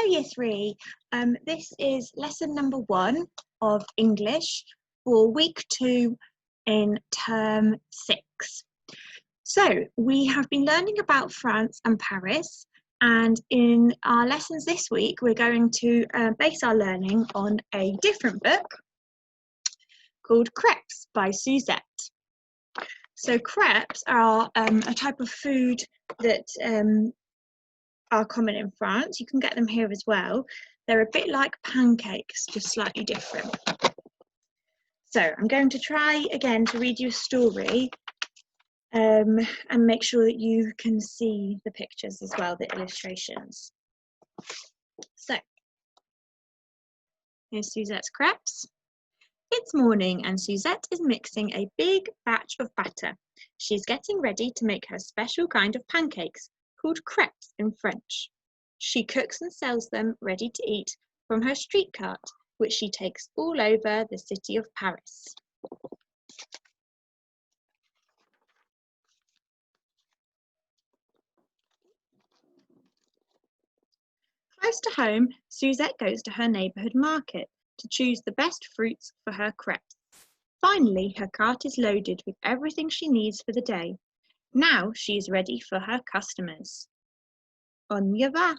Year 3. This is lesson number 1 of English for week 2 in term 6. So we have been learning about France and Paris, and in our lessons this week we're going to base our learning on a different book called Crepes by Suzette. So crepes are a type of food that are common in France. You can get them here as well. They're a bit like pancakes, just slightly different. So I'm going to try again to read you a story and make sure that you can see the pictures as well, the illustrations. So here's Suzette's crepes. It's morning and Suzette is mixing a big batch of batter. She's getting ready to make her special kind of pancakes called crepes in French. She cooks and sells them ready to eat from her street cart, which she takes all over the city of Paris. Close to home, Suzette goes to her neighbourhood market to choose the best fruits for her crepes. Finally, her cart is loaded with everything she needs for the day. Now she is ready for her customers. On y va!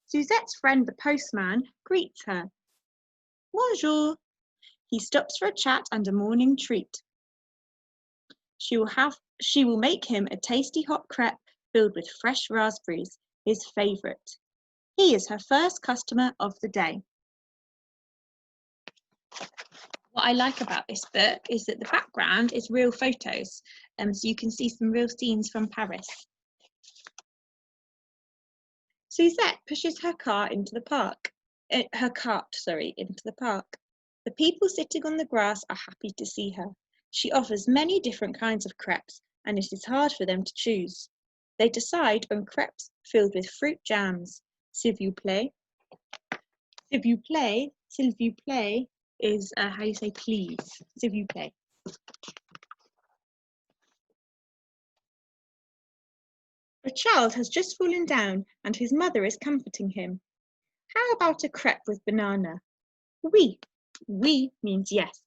Suzette's friend the postman greets her. Bonjour! He stops for a chat and a morning treat. She will make him a tasty hot crepe filled with fresh raspberries, his favourite. He is her first customer of the day. What I like about this book is that the background is real photos, so you can see some real scenes from Paris. Suzette pushes her cart into the park. The people sitting on the grass are happy to see her. She offers many different kinds of crepes, and it is hard for them to choose. They decide on crepes filled with fruit jams. S'il vous plaît. S'il vous plaît is how you say please. S'il vous plaît. A child has just fallen down and his mother is comforting him. How about a crepe with banana? Oui. Oui means yes.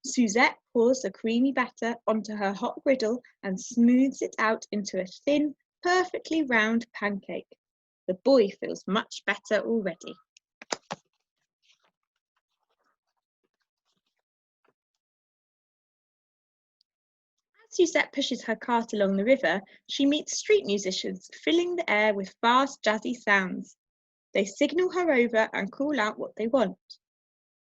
Suzette pours the creamy batter onto her hot griddle and smooths it out into a thin, perfectly round pancake. The boy feels much better already. As Suzette pushes her cart along the river, she meets street musicians filling the air with fast, jazzy sounds. They signal her over and call out what they want.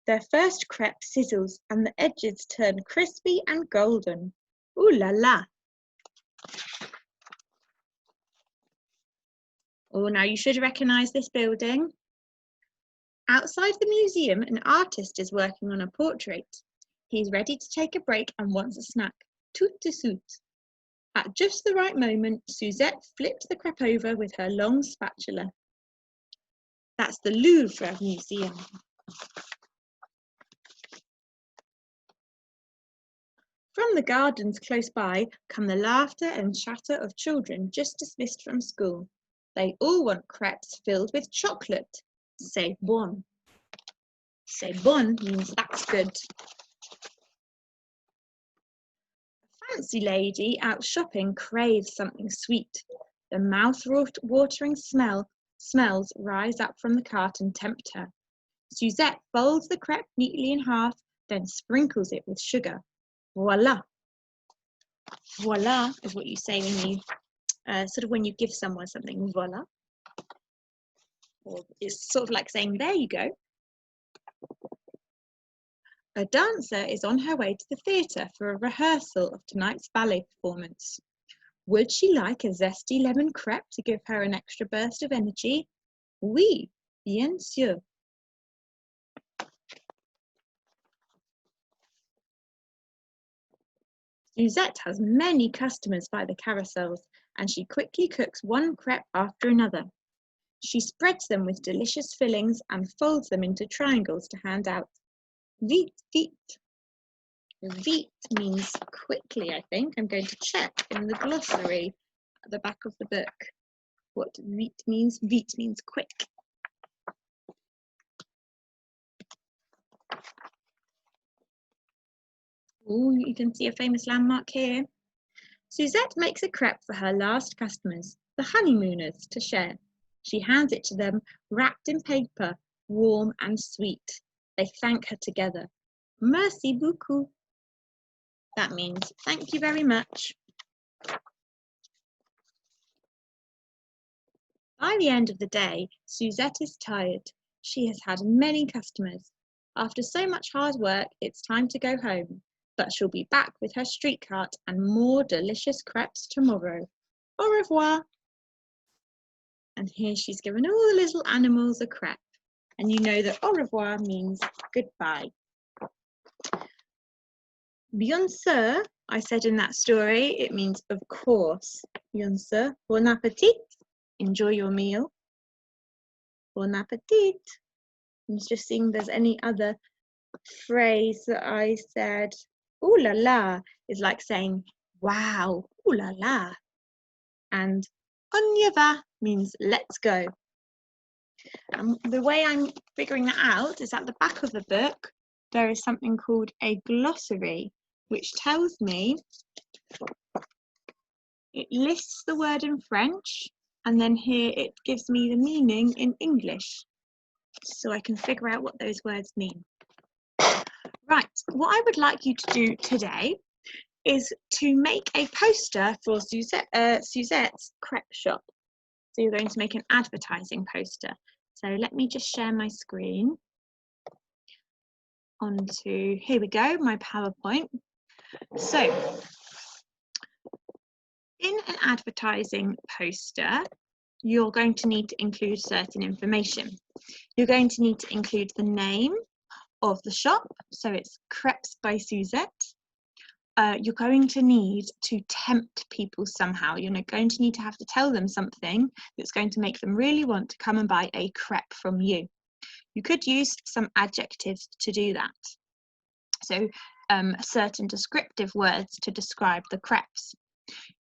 Their first crepe sizzles and the edges turn crispy and golden. Ooh la la! Oh, now you should recognise this building. Outside the museum, an artist is working on a portrait. He's ready to take a break and wants a snack. Tout de suite. At just the right moment, Suzette flips the crepe over with her long spatula. That's the Louvre Museum. From the gardens close by come the laughter and chatter of children just dismissed from school. They all want crepes filled with chocolate. C'est bon. C'est bon means that's good. A fancy lady out shopping craves something sweet. The mouth-watering smells rise up from the cart and tempt her. Suzette folds the crepe neatly in half, then sprinkles it with sugar. Voila! Voila is what you say when you when you give someone something. Voila. Or it's sort of like saying, there you go. A dancer is on her way to the theatre for a rehearsal of tonight's ballet performance. Would she like a zesty lemon crepe to give her an extra burst of energy? Oui, bien sûr. Suzette has many customers by the carousels, and she quickly cooks one crepe after another. She spreads them with delicious fillings and folds them into triangles to hand out. Vite, vite. Vite means quickly, I think. I'm going to check in the glossary at the back of the book what vite means. Vite means quick. Oh, you can see a famous landmark here. Suzette makes a crepe for her last customers, the honeymooners, to share. She hands it to them, wrapped in paper, warm and sweet. They thank her together. Merci beaucoup. That means thank you very much. By the end of the day, Suzette is tired. She has had many customers. After so much hard work, it's time to go home. But she'll be back with her street cart and more delicious crepes tomorrow. Au revoir. And here she's given all the little animals a crepe. And you know that au revoir means goodbye. Bien sûr, I said in that story, it means of course. Bien sûr, bon appétit, enjoy your meal. Bon appétit. I'm just seeing if there's any other phrase that I said. Ooh la la is like saying wow, ooh la la. And on y va means let's go. And the way I'm figuring that out is at the back of the book, there is something called a glossary, which tells me, it lists the word in French, and then here it gives me the meaning in English, so I can figure out what those words mean. Right, what I would like you to do today is to make a poster for Suzette's crepe shop. So you're going to make an advertising poster. So let me just share my screen onto, here we go, my PowerPoint. So in an advertising poster, you're going to need to include certain information. You're going to need to include the name of the shop, so it's Crepes by Suzette. You're going to need to tempt people somehow. You're going to need to have to tell them something that's going to make them really want to come and buy a crepe from you. You could use some adjectives to do that. So certain descriptive words to describe the crepes.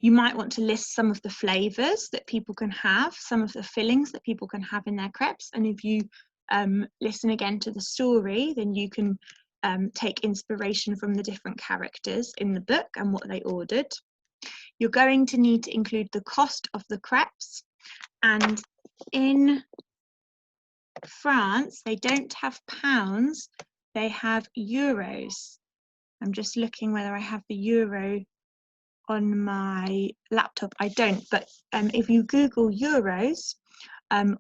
You might want to list some of the flavours that people can have, some of the fillings that people can have in their crepes. And if you listen again to the story, then you can take inspiration from the different characters in the book and what they ordered. You're going to need to include the cost of the crepes, and in France they don't have pounds, they have euros. I'm just looking whether I have the euro on my laptop. I don't, but if you Google euros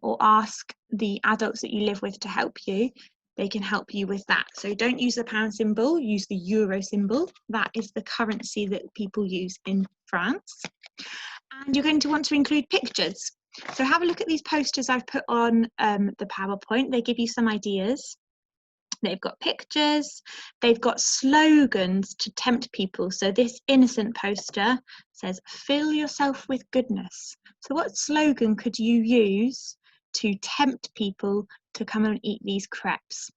or ask the adults that you live with to help you, they can help you with that. So don't use the pound symbol, use the euro symbol. That is the currency that people use in France. And you're going to want to include pictures. So have a look at these posters I've put on the PowerPoint. They give you some ideas. They've got pictures, they've got slogans to tempt people. So this innocent poster says, fill yourself with goodness. So what slogan could you use to tempt people to come and eat these crepes?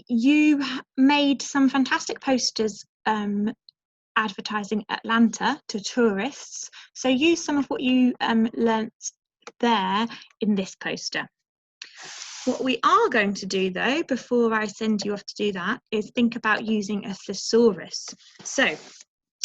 You made some fantastic posters advertising Atlanta to tourists. So use some of what you learnt there in this poster. What we are going to do though, before I send you off to do that, is think about using a thesaurus. So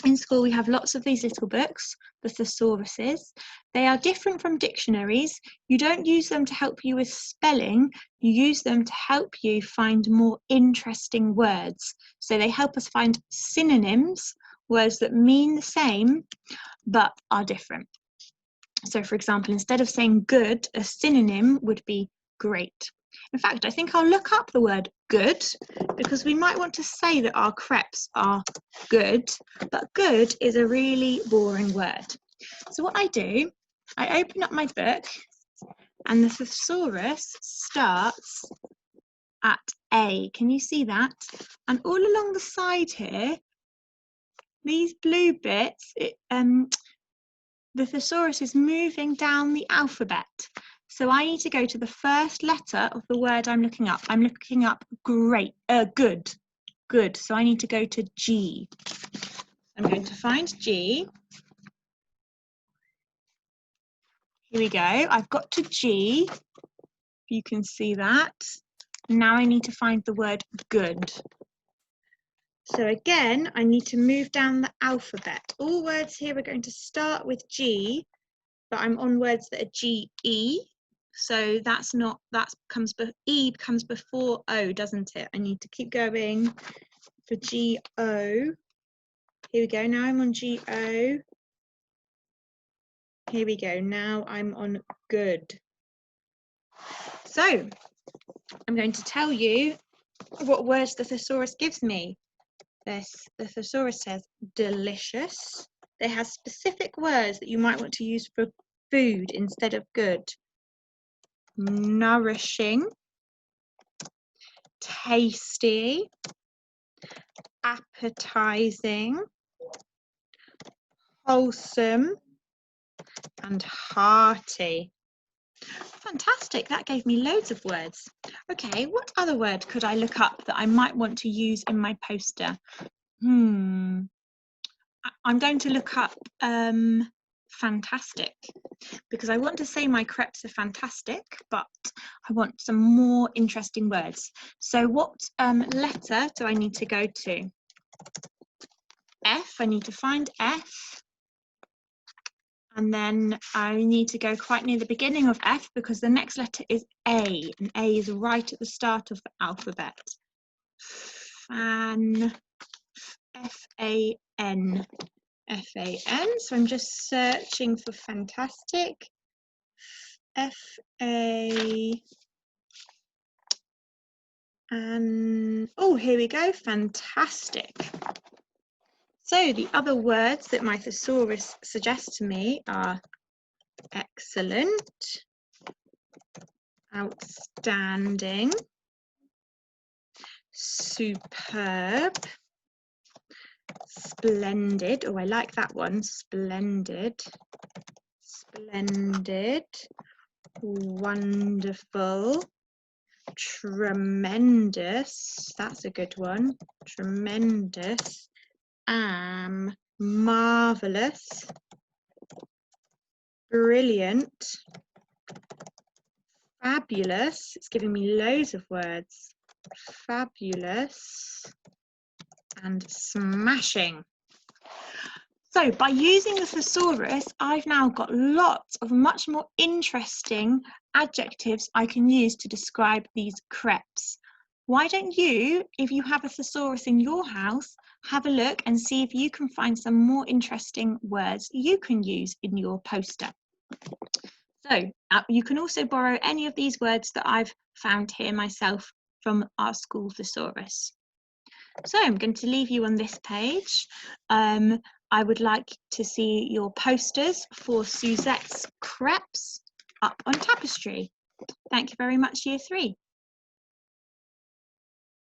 in school we have lots of these little books, the thesauruses. They are different from dictionaries. You don't use them to help you with spelling, you use them to help you find more interesting words. So they help us find synonyms, words that mean the same but are different. So for example, instead of saying good, a synonym would be great. In fact, I think I'll look up the word good, because we might want to say that our crepes are good, but good is a really boring word. So what I do, I open up my book and the thesaurus starts at A. Can you see that? And all along the side here, these blue bits, the thesaurus is moving down the alphabet. So I need to go to the first letter of the word I'm looking up. I'm looking up great, good. good. So I need to go to G. I'm going to find G. Here we go. I've got to G. You can see that. Now I need to find the word good. So again, I need to move down the alphabet. All words here are going to start with G, but I'm on words that are G-E. So that's not, E comes before O, doesn't it? I need to keep going for G-O. Here we go, now I'm on G-O. Here we go, now I'm on good. So I'm going to tell you what words the thesaurus gives me. The thesaurus says delicious. It has specific words that you might want to use for food instead of good. Nourishing, tasty, appetizing, wholesome, and hearty. Fantastic, that gave me loads of words. Okay, what other word could I look up that I might want to use in my poster? I'm going to look up fantastic, because I want to say my crepes are fantastic, but I want some more interesting words. So what letter do I need to go to? F, I need to find F. And then I need to go quite near the beginning of F, because the next letter is A, and A is right at the start of the alphabet. Fan, F-A-N. F-A-N, so I'm just searching for fantastic. F-A, and oh, here we go, fantastic. So the other words that my thesaurus suggests to me are excellent, outstanding, superb, splendid. Oh, I like that one. Splendid, splendid, wonderful, tremendous. That's a good one. Tremendous. Marvelous, brilliant, fabulous. It's giving me loads of words. Fabulous and smashing. So by using the thesaurus, I've now got lots of much more interesting adjectives I can use to describe these crepes. Why don't you, if you have a thesaurus in your house, have a look and see if you can find some more interesting words you can use in your poster. So you can also borrow any of these words that I've found here myself from our school thesaurus. So I'm going to leave you on this page. I would like to see your posters for Suzette's crepes up on tapestry. Thank you very much, Year 3.